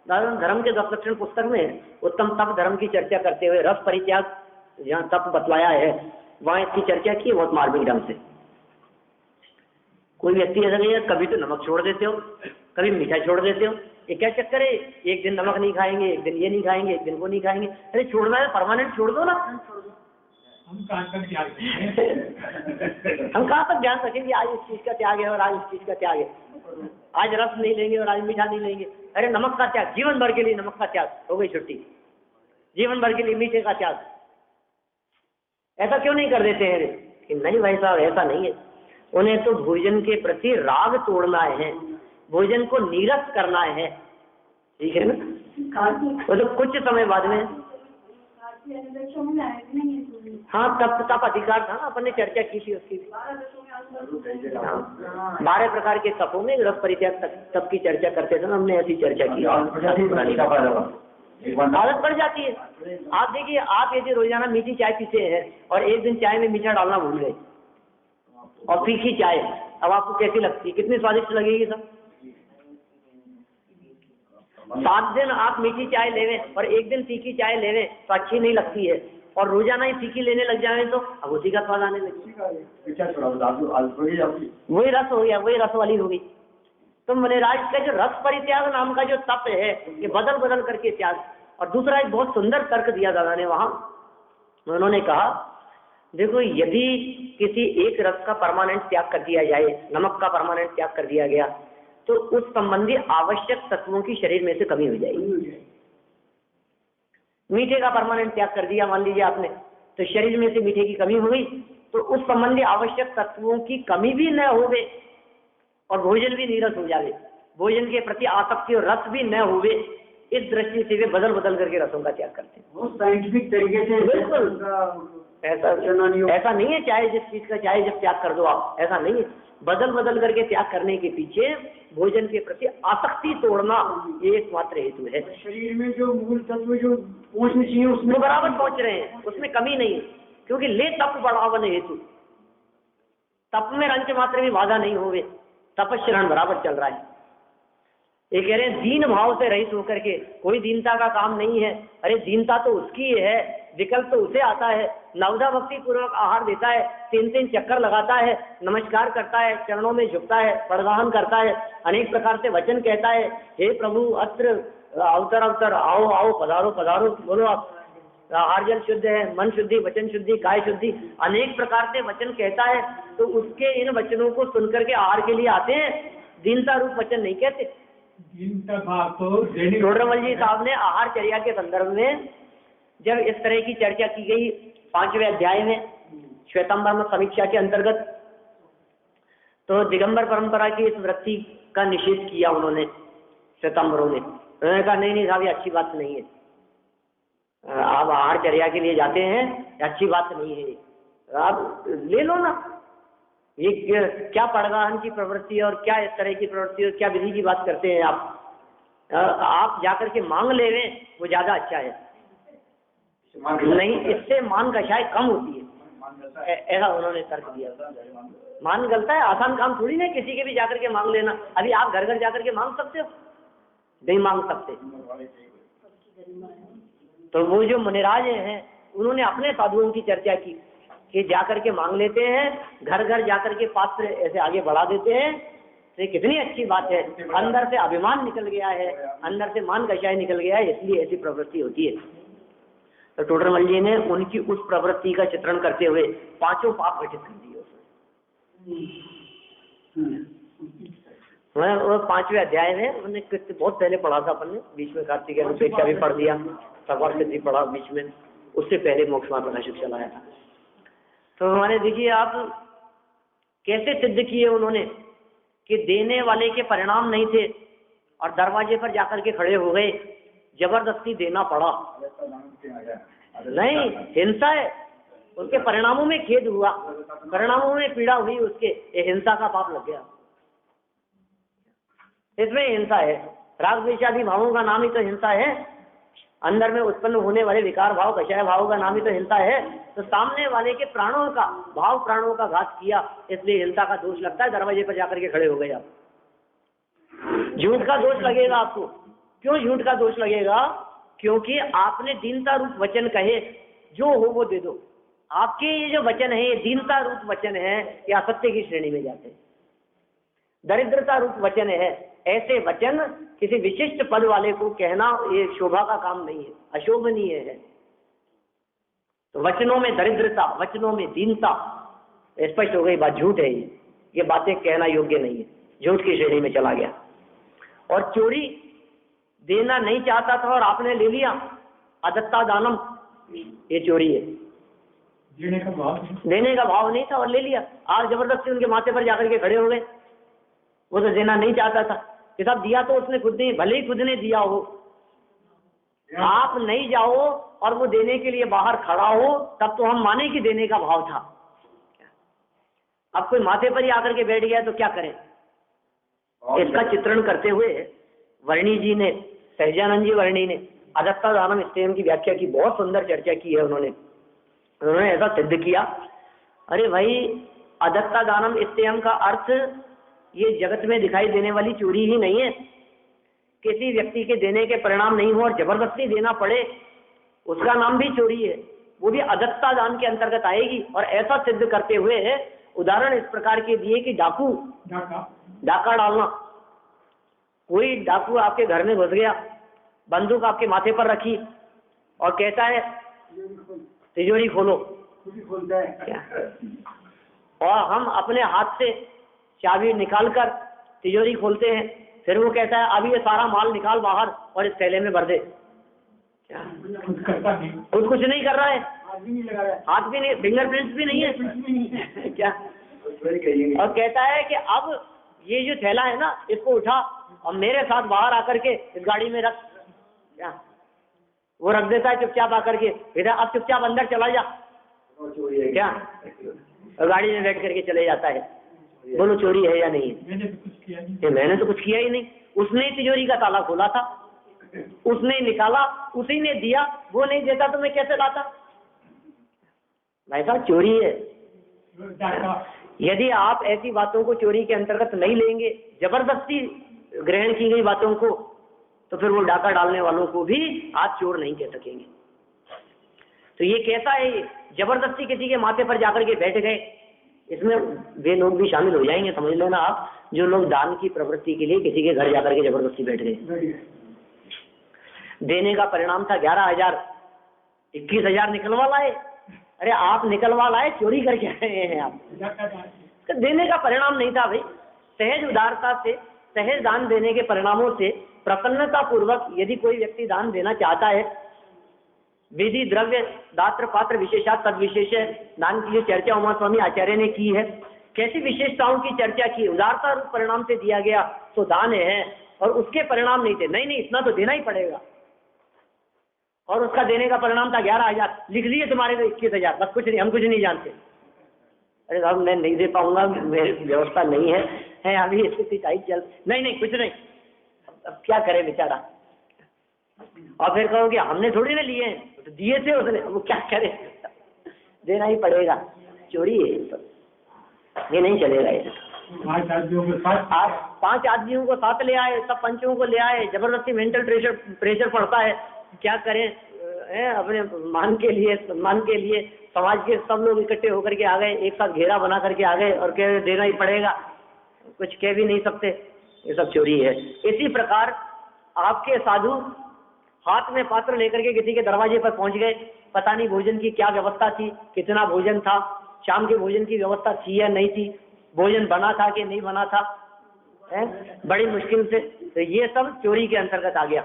धर्म के 10 लक्षण पुस्तक में उत्तम तप धर्म की चर्चा करते हुए रस परित्याग जहाँ तप बतलाया है वहां इसकी चर्चा की बहुत मार्मिक ढंग से। कोई व्यक्ति ऐसा नहीं है, कभी तो नमक छोड़ देते हो, कभी मीठा छोड़ देते हो, ये क्या चक्कर है? एक दिन नमक नहीं खाएंगे, एक दिन ये नहीं खाएंगे, एक दिन वो नहीं खाएंगे। अरे छोड़ना है परमानेंट छोड़ दो ना। हम कहाँ तक त्याग हम कहाँ तक ध्यान रखेंगे आज इस चीज का त्याग है और आज इस चीज का त्याग है, आज रस नहीं लेंगे और आज मीठा नहीं लेंगे। अरे नमक का त्याग, जीवन भर के लिए नमक का त्याग, हो गई छुट्टी। जीवन भर के लिए मीठे का त्याग, ऐसा क्यों नहीं कर देते हैं? कि नहीं भाई साहब, ऐसा नहीं है। उन्हें तो भोजन के प्रति राग तोड़ना है, भोजन को नीरस करना है, ठीक है ना? वो तो कुछ समय बाद में, हाँ तप अधिकार था, अपन ने चर्चा की थी उसकी। 12 प्रकार के तपों में रस परित्याग तप की चर्चा करते थे, हमने ऐसी चर्चा की। आदत पड़ जाती है। आप देखिए, आप यदि रोजाना मीठी चाय पीते हैं और एक दिन चाय में मीठा डालना भूल गए और फीकी चाय, अब आपको कैसी लगती है? कितनी स्वादिष्ट लगेगी सब? 7 दिन आप मीठी चाय लेवें और एक दिन फीकी चाय लेवें तो अच्छी नहीं लगती है, और रोजाना ही फीकी लेने लग जाए तो अब उसी का स्वाद आने लगेगी। वही रस हो गया, वही रस वाली हो गई। तो मुनिराज का जो रस परित्याग नाम का जो तप है, ये बदल बदल करके त्याग। और दूसरा एक बहुत सुंदर तर्क दिया दादा ने वहां, उन्होंने कहा देखो, यदि किसी एक रस का परमानेंट त्याग कर दिया जाए, नमक का परमानेंट त्याग कर दिया गया, तो उस संबंधी आवश्यक तत्वों की शरीर में से कमी हो जाएगी। मीठे का परमानेंट त्याग कर दिया मान लीजिए आपने, तो शरीर में से मीठे की कमी हो गई, तो उस संबंधी आवश्यक तत्वों की कमी भी न हो गए और भोजन भी नीरस हो जाए, भोजन के प्रति आसक्ति और रस भी न होवे। इस दृष्टि से वे बदल बदल करके रसों का त्याग करते हैं। वो साइंटिफिक तरीके से, बिल्कुल ऐसा नहीं है चाहे जिस चीज का चाहे जब त्याग कर दो आप, ऐसा नहीं है। बदल बदल करके त्याग करने के पीछे भोजन के प्रति आसक्ति तोड़ना ये एकमात्र हेतु है। शरीर में जो मूल तत्व जो पहुंचने चाहिए उसमें बराबर पहुंच रहे हैं, उसमें कमी नहीं है, क्योंकि ले तप बढ़ावन हेतु, तप में रंच मात्र भी बाधा नहीं होवे, तपस्रण बराबर चल रहा है। ये कह रहे हैं दीन भाव से रहित होकर के, कोई दीनता का काम नहीं है। अरे दीनता तो उसकी है, विकल्प तो उसे आता है। नवधा भक्ति पूर्वक आहार देता है, 3 चक्कर लगाता है, नमस्कार करता है, चरणों में झुकता है, प्रदान करता है, अनेक प्रकार से वचन कहता है, हे प्रभु अत्र अवतर अवतर, आओ आओ पधारो पधारो, बोलो आप। आहार जल शुद्ध है, मन शुद्धि, वचन शुद्धि, काय शुद्धि, अनेक प्रकार से वचन कहता है। तो उसके इन वचनों को सुनकर के आहार के लिए आते हैं, दीनता रूप वचन नहीं कहते। टोडरमल जी साहब ने आहार चर्या के संदर्भ में जब इस तरह की चर्चा की गई 5वें अध्याय में श्वेतांबर समीक्षा के अंतर्गत, तो दिगंबर परंपरा की इस वृत्ति का निषेध किया उन्होंने, श्वेतांबरों ने। उन्होंने कहा नहीं साहब, ये अच्छी बात नहीं है, आप आहार चर्या के लिए जाते हैं, अच्छी बात नहीं है, आप ले लो ना। ये क्या पड़गाहन की प्रवृत्ति और क्या इस तरह की प्रवृत्ति और क्या विधि की बात करते हैं आप जाकर के मांग ले रहे, वो ज्यादा अच्छा है। नहीं, इससे मान कषाय कम होती है, ऐसा उन्होंने तर्क दिया। मान गलता है, आसान काम थोड़ी ना किसी के भी जाकर के मांग लेना। अभी आप घर घर जाकर के मांग सकते हो? नहीं मांग सकते। तो वो जो मुनिराज हैं उन्होंने अपने साधुओं की चर्चा की कि जाकर के मांग लेते हैं, घर घर जाकर के पात्र ऐसे आगे बढ़ा देते हैं। तो कितनी अच्छी बात है, अंदर से अभिमान निकल गया है, अंदर से मान कषाय निकल गया है, इसलिए ऐसी प्रवृत्ति होती है। तो टोडरमल जी ने उनकी उस प्रवृत्ति का चित्रण करते हुए 5 पाप घटित कर दिए उसमें। वो 5वें अध्याय में उन्होंने बहुत पहले पढ़ा था अपन ने, बीच में कार्तिक अनुपेक्षा भी पढ़ दिया, सवार सिद्धि पढ़ा बीच में, उससे पहले मोक्ष मार्ग का शिक्षा लाया था। तो हमारे देखिए आप कैसे सिद्ध किए उन्होंने कि देने वाले के परिणाम नहीं थे और दरवाजे पर जाकर के खड़े हो गए, जबरदस्ती देना पड़ा। नहीं, हिंसा है, उसके परिणामों में खेद हुआ, परिणामों में पीड़ा हुई, उसके ये हिंसा का पाप लग गया, इसमें हिंसा है। राग द्वेषादि भावों का नाम ही तो हिंसा है, अंदर में उत्पन्न होने वाले विकार भाव कषाय भाव का नाम ही तो हिंसा है। तो सामने वाले के प्राणों का प्राणों का घात किया, इसलिए हिंसा का दोष लगता है। दरवाजे पर जाकर के खड़े हो गए आप, झूठ का दोष लगेगा आपको। क्यों झूठ का दोष लगेगा? क्योंकि आपने दीनता रूप वचन कहे, जो हो वो दे दो। आपके ये जो वचन है, ये दीनता रूप वचन है, ये असत्य की श्रेणी में जाते हैं। दरिद्रता रूप वचन है, ऐसे वचन किसी विशिष्ट पद वाले को कहना ये शोभा का काम नहीं है, अशोभनीय है। तो वचनों में दरिद्रता, वचनों में दीनता, स्पष्ट हो गई बात, झूठ है ये बातें कहना योग्य नहीं है, झूठ की श्रेणी में चला गया। और चोरी देना नहीं चाहता था और आपने ले लिया, अदत्ता दानम, ये चोरी है। देने का भाव नहीं था और ले लिया, आज जबरदस्ती उनके माथे पर जाकर के खड़े हो गए। वो तो देना नहीं चाहता था कि साहब दिया तो उसने खुद नहीं, भले ही खुद ने दिया हो, आप नहीं जाओ और वो देने के लिए बाहर खड़ा हो, तब तो हम माने कि देने का भाव था। अब कोई माथे पर ही आकर के बैठ गया तो क्या करें? इसका चित्रण करते हुए वर्णी जी ने, सहजानंद जी वर्णी ने अदत्ता दानम स्तेयम की व्याख्या की, बहुत सुंदर चर्चा की है उन्होंने ऐसा सिद्ध किया। अरे भाई, अदत्ता दानम स्तेयम का अर्थ ये जगत में दिखाई देने वाली चोरी ही नहीं है। किसी व्यक्ति के देने के परिणाम नहीं हो और जबरदस्ती देना पड़े, उसका नाम भी चोरी है, वो भी अदत्ता दान के अंतर्गत आएगी। और ऐसा सिद्ध करते हुए उदाहरण इस प्रकार के दिए कि डाका डालना। कोई डाकू आपके घर में घुस गया, बंदूक आपके माथे पर रखी और कहता है तिजोरी खोलो, खोलता है क्या? और हम अपने हाथ से चाबी निकालकर तिजोरी खोलते हैं, फिर वो कहता है अब ये सारा माल निकाल बाहर और इस थैले में भर दे। क्या? खुद कुछ नहीं कर रहा है, हाथ भी नहीं लगा रहा है, हाथ भी नहीं, फिंगरप्रिंट्स भी नहीं है क्या? और कहता है कि अब ये जो थैला है ना, इसको उठा और मेरे साथ बाहर आकर के इस गाड़ी में रख। क्या? वो रख देता है चुपचाप आकर के, बेटा अब चुपचाप अंदर चला जा। क्या? और गाड़ी में बैठ करके चले जाता है। बोलो चोरी है या नहीं है? मैंने तो कुछ किया ही नहीं। उसने तिजोरी का ताला खोला था, उसने निकाला, उसी ने दिया, वो नहीं देता तो मैं कैसे लाता? भाई साहब, चोरी है। यदि आप ऐसी बातों को चोरी के अंतर्गत नहीं लेंगे, जबरदस्ती ग्रहण की गई बातों को, तो फिर वो डाका डालने वालों को भी आप चोर नहीं कह सकेंगे। तो ये कैसा है? ये जबरदस्ती किसी के माथे पर जाकर के बैठ गए, इसमें वे लोग भी शामिल हो जाएंगे, समझ लेना आप, जो लोग दान की प्रवृत्ति के लिए किसी के घर जाकर के जबरदस्ती बैठ गए। देने का परिणाम था 11,000, 21,000 निकलवा लाए। अरे आप निकलवा लाए, चोरी करके आए हैं आप। तो देने का परिणाम नहीं था भाई। सहज उदारता से, सहज दान देने के परिणामों से प्रसन्नता पूर्वक यदि कोई व्यक्ति दान देना चाहता है, विधि द्रव्य दात्र पात्र विशेषात तद विशेष दान की जो चर्चा उमा स्वामी आचार्य ने की है, कैसी विशेषताओं की चर्चा की, उदारता रूप परिणाम से दिया गया तो दान है, और उसके परिणाम नहीं थे। नहीं, इतना तो देना ही पड़ेगा। और उसका देने का परिणाम था 11,000, लिख लिए तुम्हारे को 21,000, बस कुछ नहीं, हम कुछ नहीं जानते। अरे साहब मैं नहीं दे पाऊंगा, मेरी व्यवस्था नहीं है अभी स्थिति टाइट चल, नहीं कुछ नहीं, अब क्या करे बेचारा। और फिर कहोगे हमने थोड़ी ना लिए हैं, तो दिए थे उसने, वो क्या करे, देना ही पड़ेगा। चोरी है ये नहीं चलेगा। ये 5 आदमियों को साथ ले आए, सब पंचों को ले आए, जबरदस्ती मेंटल प्रेशर पड़ता है, क्या करें? अपने मान के लिए, सम्मान के लिए समाज के सब लोग इकट्ठे होकर के आ गए, एक साथ घेरा बना करके आ गए और कह देना ही पड़ेगा, कुछ कह भी नहीं सकते। ये सब चोरी है। इसी प्रकार आपके साधु हाथ में पात्र लेकर के किसी के दरवाजे पर पहुंच गए, पता नहीं भोजन की क्या व्यवस्था थी, कितना भोजन था, शाम के भोजन की व्यवस्था थी या नहीं थी, भोजन बना था कि नहीं बना था, बड़ी मुश्किल से। तो ये सब चोरी के अंतर्गत आ गया।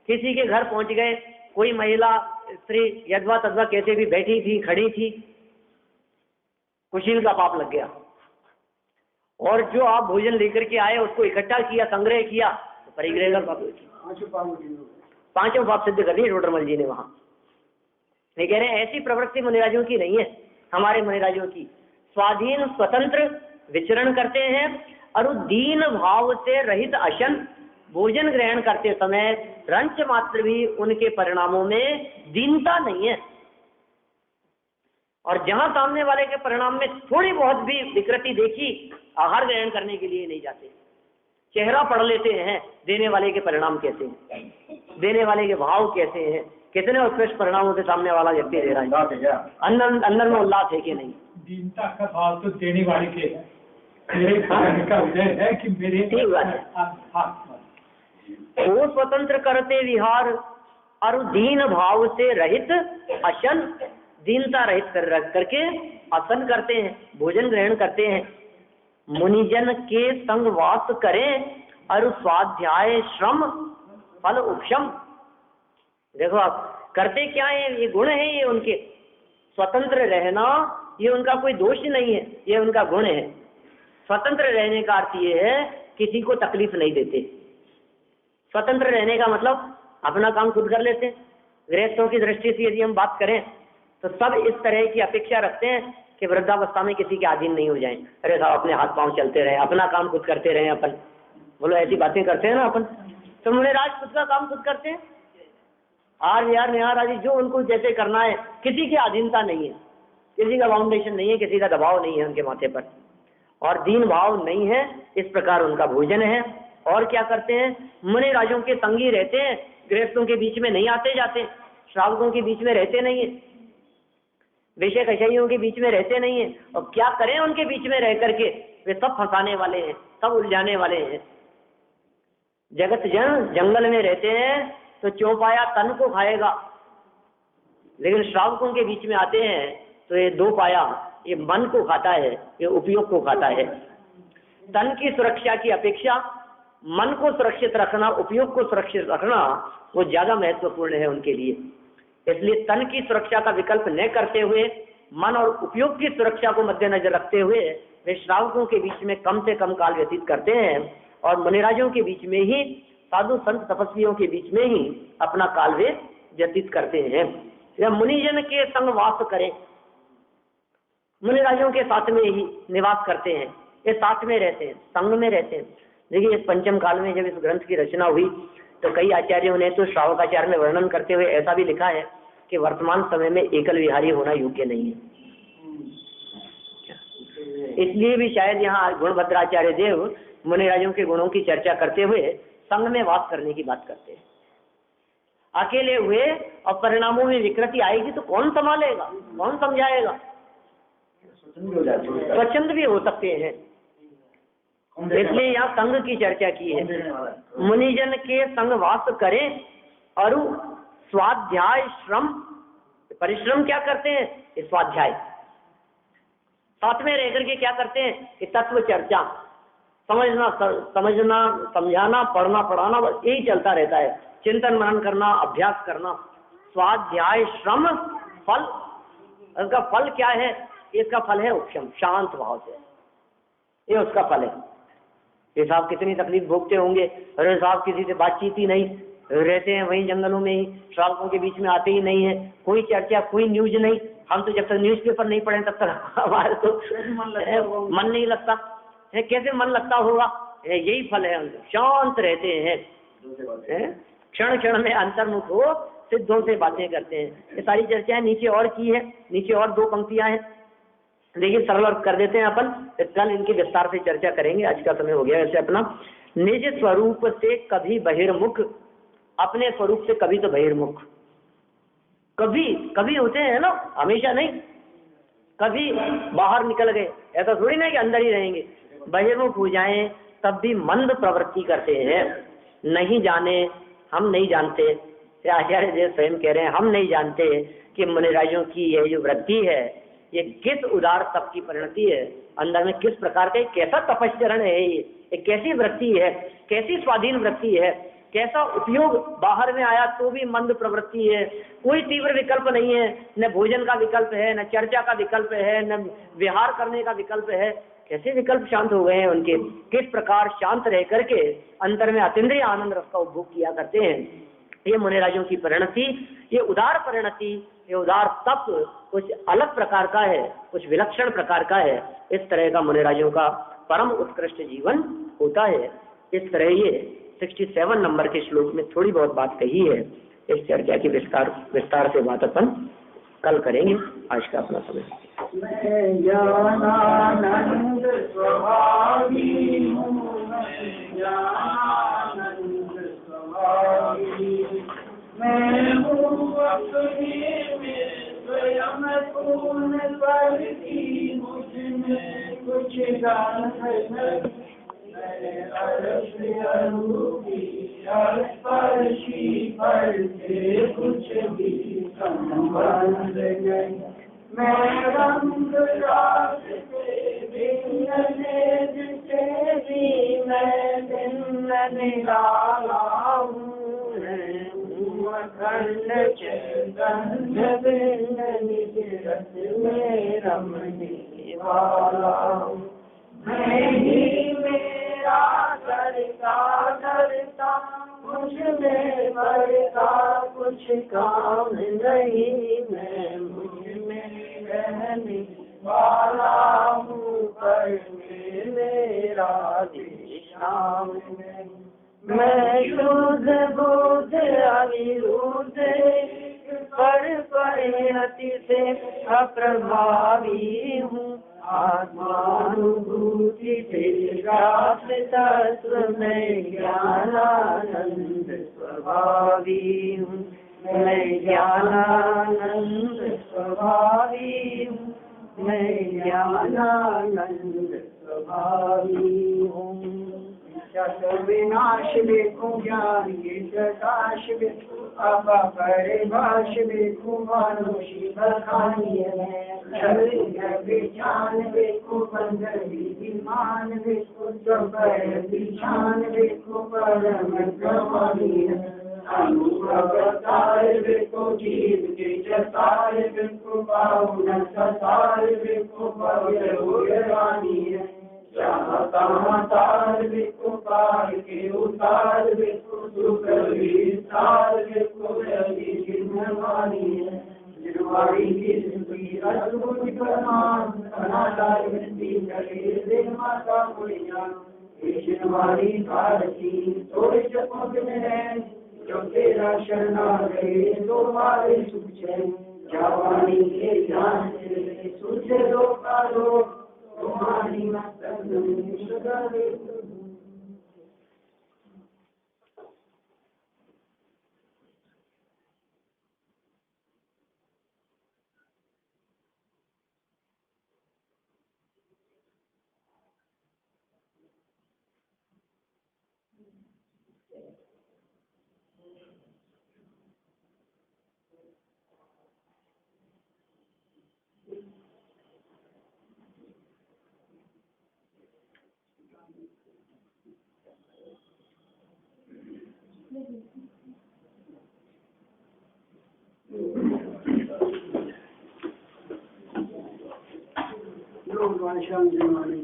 किसी के घर पहुंच गए, कोई महिला स्त्री यदवा तदवा कैसे भी बैठी थी, खड़ी थी, कुशील का पाप लग गया। और जो आप भोजन लेकर के आए उसको इकट्ठा किया, संग्रह किया, तो परिग्रह का पाप किया। पांचों पाप सिद्ध कर दिए टोडरमल जी ने वहां। ये कह रहे हैं ऐसी प्रवृत्ति मुनिराजों की नहीं है, हमारे मुनिराजों की स्वाधीन स्वतंत्र विचरण करते हैं और दीन भाव से रहित अशन, भोजन ग्रहण करते समय रंच मात्र भी उनके परिणामों में दीनता नहीं है। और जहां सामने वाले के परिणाम में थोड़ी बहुत भी विकृति देखी, आहार ग्रहण करने के लिए नहीं जाते, चेहरा पढ़ लेते हैं देने वाले के परिणाम कैसे हैं, देने वाले के भाव कैसे हैं, कितने उत्कृष्ट परिणामों से सामने वाला व्यक्ति दे रहा है, अंदर में उल्लास है कि नहीं। दीनता का भाव तो देने वाले के है, मेरे का उदय है कि मेरे ठीक बात है। वो स्वतंत्र करते विहार और दीन भाव से रहित अशन, दीनता रहित करके असन करते हैं, भोजन ग्रहण करते हैं। मुनिजन के संग वास करें और स्वाध्याय श्रम फल उपशम। देखो आप करते क्या है, ये गुण है, ये उनके स्वतंत्र रहना, ये उनका कोई दोष नहीं है, ये उनका गुण है। स्वतंत्र रहने का अर्थ ये है किसी को तकलीफ नहीं देते। स्वतंत्र रहने का मतलब अपना काम खुद कर लेते हैं। गृहस्थों की दृष्टि से यदि हम बात करें तो सब इस तरह की अपेक्षा रखते हैं कि वृद्धावस्था में किसी के अधीन नहीं हो जाएं। अरे साहब अपने हाथ पांव चलते रहे, अपना काम खुद करते रहे अपन, बोलो ऐसी बातें करते हैं ना अपन। तो मुनिराज खुद का काम खुद करते हैं, आर विहार निहार आदि जो उनको जैसे करना है, किसी की अधीनता नहीं है, किसी का फाउंडेशन नहीं है, किसी का दबाव नहीं है उनके माथे पर, और दीन भाव नहीं है। इस प्रकार उनका भोजन है। और क्या करते हैं, मुनिराजों के संगी रहते हैं, गृहस्थों के बीच में नहीं आते जाते, श्रावकों के बीच में रहते नहीं है, विषय कषाइयों के बीच में रहते नहीं है। और क्या करें उनके बीच में रह करके, वे सब फंसाने वाले हैं, सब उलझाने वाले हैं। जगत जन जंगल में रहते हैं तो चौपाया तन को खाएगा, लेकिन श्रावकों के बीच में आते हैं तो ये दो पाया, ये मन को खाता है, ये उपयोग को खाता है। तन की सुरक्षा की अपेक्षा मन को सुरक्षित रखना, उपयोग को सुरक्षित रखना, वो ज्यादा महत्वपूर्ण है उनके लिए। इसलिए तन की सुरक्षा का विकल्प न करते हुए मन और उपयोग की सुरक्षा को मद्देनजर रखते हुए वे श्रावकों के बीच में कम से कम काल व्यतीत करते हैं और मुनिराजों के बीच में ही, साधु संत तपस्वियों के बीच में ही अपना काल वे व्यतीत करते हैं। या मुनिजन के संग वास करें, मुनिराजों के साथ में ही निवास करते हैं, ये साथ में रहते हैं, संग में रहते हैं। देखिए इस पंचम काल में जब इस ग्रंथ की रचना हुई तो कई आचार्यों ने तो श्रावकाचार्य में वर्णन करते हुए ऐसा भी लिखा है कि वर्तमान समय में एकल विहारी होना योग्य नहीं है। इसलिए भी शायद यहाँ गुणभद्राचार्य देव मुनिराजों के गुणों की चर्चा करते हुए संग में वास करने की बात करते हैं। अकेले हुए और परिणामों में विकृति आएगी तो कौन संभालेगा, कौन समझाएगा? स्वच्छंद भी हो सकते हैं, इसलिए यहाँ संग की चर्चा की है। मुनिजन के संग वास करें और स्वाध्याय श्रम, परिश्रम क्या करते हैं, स्वाध्याय साथ में रह करके क्या करते हैं कि तत्व चर्चा, समझना समझाना, पढ़ना पढ़ाना, बस यही चलता रहता है। चिंतन मनन करना, अभ्यास करना। स्वाध्याय श्रम फल, इसका फल क्या है? इसका फल है उपशम, शांत भाव से, ये उसका फल है। ये साहब कितनी तकलीफ भोगते होंगे, अरे साहब किसी से बातचीत ही नहीं, रहते हैं वहीं जंगलों में ही, श्रावकों के बीच में आते ही नहीं है, कोई चर्चा, कोई न्यूज नहीं। हम तो जब तक न्यूज़पेपर नहीं पढ़े तब तक हमारे तो मन नहीं लगता है, कैसे मन लगता होगा? यही फल है, शांत रहते हैं, क्षण क्षण में अंतर्मुख हो सिद्धों से बातें करते हैं। ये सारी चर्चाएं नीचे और की है, नीचे और दो पंक्तियां हैं, देखिए सरल कर देते हैं अपन, कल इनकी विस्तार से चर्चा करेंगे, आज का समय हो गया वैसे अपना। निज स्वरूप से कभी बहिर्मुख, अपने स्वरूप से कभी तो बहिर्मुख, कभी कभी होते हैं ना, हमेशा नहीं। कभी बाहर निकल गए, ऐसा थोड़ी ना कि अंदर ही रहेंगे, बहिर्मुख हो जाएं तब भी मंद प्रवृत्ति करते हैं। नहीं जाने, हम नहीं जानते, आचार्य देव स्वयं कह रहे हैं, हम नहीं जानते कि मुनिराजों की यह जो वृत्ति है ये किस उदार तप की परिणति है, अंदर में किस प्रकार का कैसा तपश्चरण है, ये कैसी वृत्ति है, कैसी स्वाधीन वृत्ति है कैसा उपयोग बाहर में आया तो भी मंद प्रवृत्ति है, कोई तीव्र विकल्प नहीं है, न भोजन का विकल्प है, न चर्चा का विकल्प है, न विहार करने का विकल्प है। कैसे विकल्प शांत हो गए हैं उनके, किस प्रकार शांत रह करके अंतर में अतीन्द्रिय आनंद रस का उपभोग किया करते हैं। ये मुनिराजों की परिणति, ये उदार परिणति, ये उदार तप कुछ अलग प्रकार का है, कुछ विलक्षण प्रकार का है। इस तरह का मुनिराजों का परम उत्कृष्ट जीवन होता है। इस तरह ये 67 नंबर के श्लोक में थोड़ी बहुत बात कही है। इस चर्चा की विस्तार से बात अपन कल करेंगे। आज का अपना समय। मैं ज्ञानानंद स्वभावी हूँ, मैं ज्ञानानंद स्वभावी, मैं हूँ अपने में स्वयं पूर्ण पर की, मुझमें कुछ गान नहीं। मैं अर्श अरूपी स्पर्शी पर से कुछ भी संबंध नहीं। मैं रंग रास से भिन्न से भी मैं भिन्न निराला हूँ। मैं हूँ अखंड चैतन्य भिन्न निज रस में रमने वाला हूँ। मैं ही मेरा करता मुझ में करता कुछ काम नहीं। मैं मुझ में रहने वाला हूँ, पर मेरा विश्राम नहीं। मैं शुद्ध बुद्ध अविरुद्ध पर परिणति से अप्रभावी हूँ। आत्मानुभूति से प्राप्त तत्व में ज्ञानानंद स्वभावी हूँ। मैं ज्ञानानंद स्वभावी हूँ, मैं ज्ञानानंद स्वभावी हूँ। विनाश देखो ज्ञान ये प्रकाश देखो, अब परिभाष देखो मानुषी बखानी है। विचान देखो बंधन विमान देखो, विचान देखो परम प्रमाणी है। अनुभवतार देखो जीव के जतार देखो, पावन सतार देखो पवित्र रानी है। जहाँ तार देखो पार के उतार देखो, सुख विस्तार देखो जिन्हवानी है। जिन्हवानी की अद्भुत प्रमाण अनादार वृद्धि करे दे माता पुण्या। जिन्हवानी भारती थोड़े चपक में है, जो तेरा शरणागत तो मारे सुख चैन। जवानी के ज्ञान से सुख लोक का लोक, तुम्हारी मस्तक में सदा देखो। लोग शांति मानी